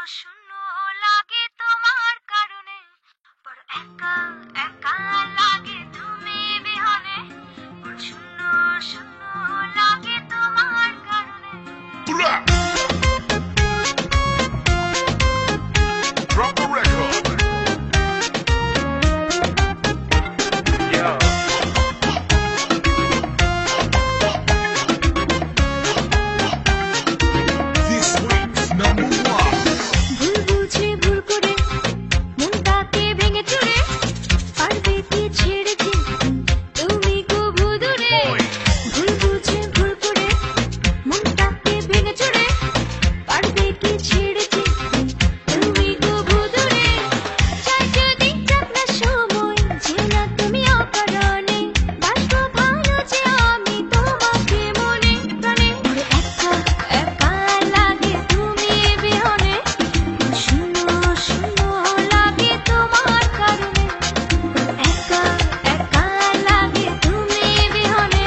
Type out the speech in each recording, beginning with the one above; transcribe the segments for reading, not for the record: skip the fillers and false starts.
শূন্য লাগে তোমার কারণে, বড় একা একা লাগে তুমি বিহনে, বড় শূন্য শূন্য লাগে তোমার কারণে। Drop the record. Yeah. This week's number one. ভুল বুঝে ভুল করে মনটাকে ভেঙে চুরে পারবে কি ছেড়ে যেতে তুমি কবু দূরে। ভুল বুঝে ভুল করে মনটাকে ভেঙে চুরে পারবে কি ছেড়ে যেতে তুমি কবু দূরে। চাই যদি যাক না সময় যেও না তুমি অকারণে, বাসবো ভালো যে আমি তোমাকে মনে প্রাণে। একা একা লাগে তুমি বিহনে, শূন্য শূন্য লাগে তোমার কারণে। একা একা লাগে তুমি বিহনে,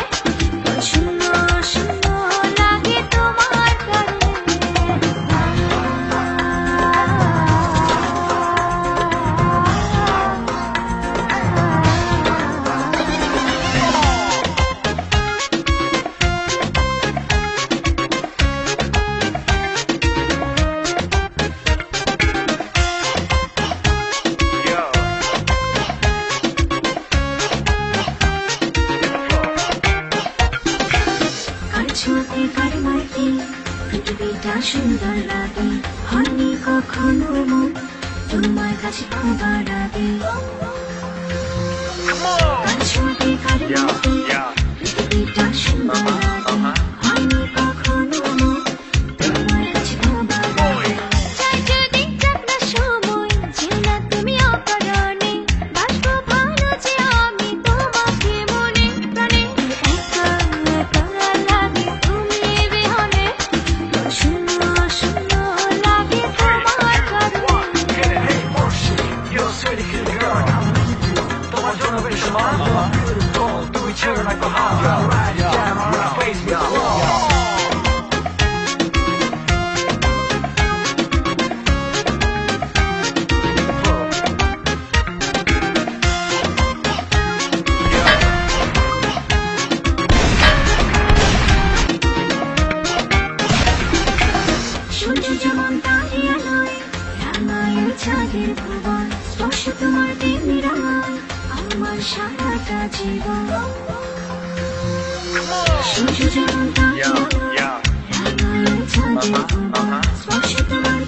শূন্য শূন্য লাগে তোমার কারণে। কার ছোঁয়াতে কার মাটি পৃথিবীটা সুন্দর লাগে, হয়নি কখনো মন তোমার কাছে পাবার আগে। কার ছোঁয়াতে কার মাটি পৃথিবীটা সুন্দর লাগে, হয়নি কখনো মন তোমার কাছে পাবার আগে। চাই যদি যাক না সময় যেও না তুমি অকারণে, বাসবো ভালো যে আমি তোমাকে মনে প্রাণে। একা একা লাগে তুমি বিহনে, শূন্য শূন্য লাগে তোমার কারণে। Hey, Moshi, you're a sweetie good girl. I'm with you. তোমার জন্য বেশ মানবা। তুই ছেড়ে না কোথাও। Right down on my face, me slow. সূর্য যেমন তারই আলোয় রাঙায় চাঁদের ভুবন, স্পর্শ তোমার তেমনি রাঙায় আমার সারাটা জীবন। সূর্য যেমন তারই আলোয় রাঙায় চাঁদের ভুবন, স্পর্শ তোমার